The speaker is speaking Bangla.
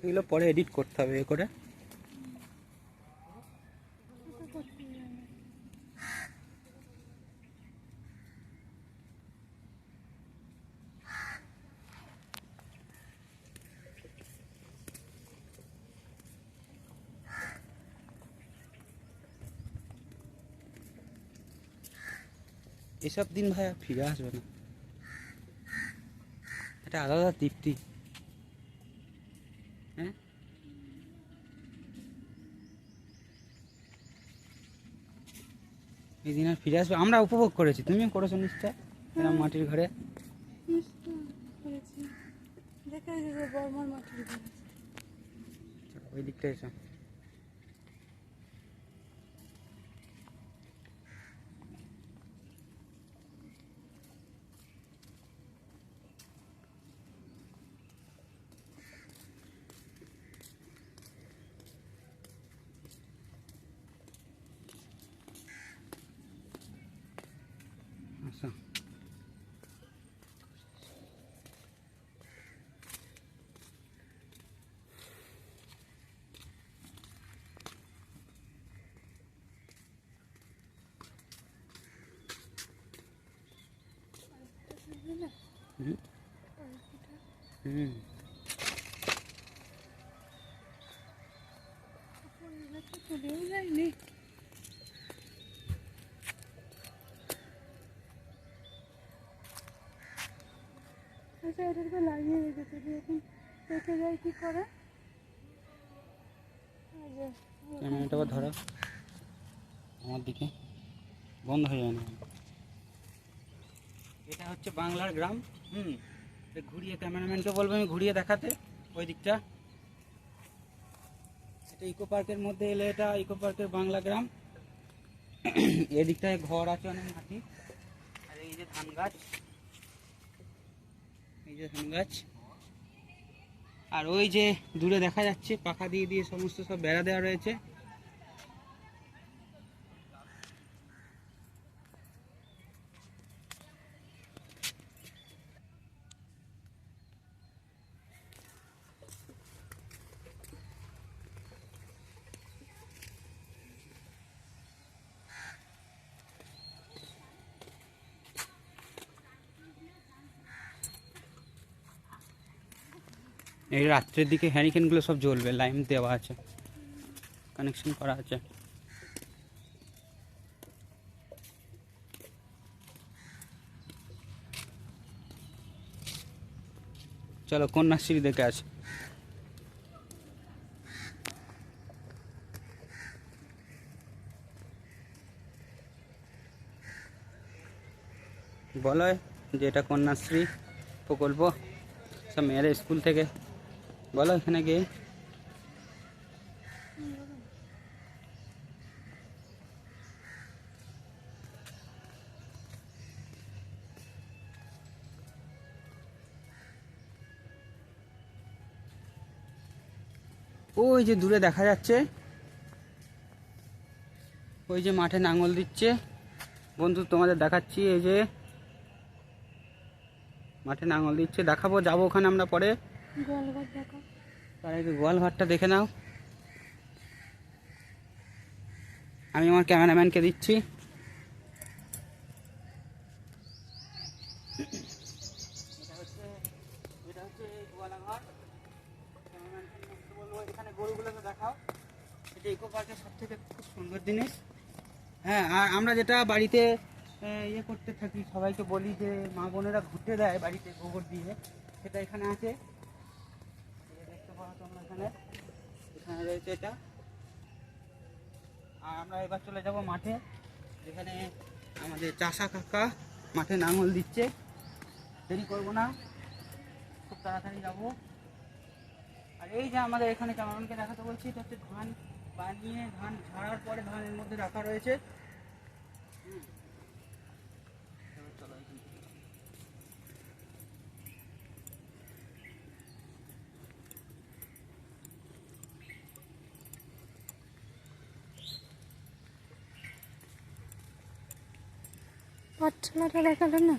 এগুলো পরে এডিট করতে হবে এ করে। এসব দিন ভাই আর ফিরে আসবে না, এটা আলাদা তৃপ্তি। হ্যাঁ, এই দিন আর ফিরে আসবে। আমরা উপভোগ করেছি, তুমিও করেছো নিশ্চয় এরকম মাটির ঘরে। ওই দিকটা এসো। আচ্ছা, আচ্ছা, এটাকে লাগিয়ে রেখেছে, এখন রেখে যায় কি করে? ক্যামেরাটা আবার ধরো আমার দিকে, বন্ধ হয়ে যায় না। এটা হচ্ছে বাংলার গ্রাম। ঘুরিয়ে ক্যামেরাম্যানকে বলবো আমি ঘুরিয়ে দেখাতে ওই দিকটা। এটা ইকো পার্কের মধ্যে এলে এটা ইকো পার্কের বাংলা গ্রাম। এদিকটায় ঘর আছে অনেক মাটি, আর এই যে ধান গাছ, এই যে ধান গাছ, আর ওই যে দূরে দেখা যাচ্ছে পাখা দিয়ে দিয়ে সমস্ত সব বেড়া দেওয়া রয়েছে। এই রাত্রের দিকে হ্যারিকেনগুলো সব জ্বলবে, লাইন দেওয়া আছে, কানেকশন করা আছে। চলো কন্যাশ্রী দেখে আসি। বলো যে এটা কন্যাশ্রী প্রকল্প, সব মেয়েরা স্কুল থেকে বলো এখানে গিয়ে। ওই যে দূরে দেখা যাচ্ছে, ওই যে মাঠে নাঙল দিচ্ছে বন্ধু, তোমাদের দেখাচ্ছি। এই যে মাঠে নাঙল দিচ্ছে, দেখাবো, যাবো ওখানে আমরা পরে। তার আগে গোয়ালঘরটা দেখে নাও। আমি আমার ক্যামেরাম্যানকে দিচ্ছি। এটা হচ্ছে গোয়ালঘর। ক্যামেরাম্যানকে বলবো এখানে গরুগুলোকে দেখাও। এটা ইকো পার্কের সব থেকে খুব সুন্দর জিনিস। হ্যাঁ, আর আমরা যেটা বাড়িতে ইয়ে করতে থাকি, সবাইকে বলি যে মা বোনেরা ঘুরতে দেয় বাড়িতে গোবর দিয়ে, সেটা এখানে আছে। দেখতে পাওয়া তোমরা এখানে, এখানে রয়েছে এটা। আর আমরা এবার চলে যাব মাঠে, যেখানে আমাদের চাষা কাকা মাঠে নাঙল দিচ্ছে। দেরি করবো না, খুব তাড়াতাড়ি যাবো। আর এই যে আমাদের এখানে ক্যামেরাম্যানকে দেখাতে বলছি, এটা হচ্ছে ধান বানিয়ে, ধান ঝাড়ার পরে ধানের মধ্যে রাখা রয়েছে। পাঠশালাটা দেখালে না।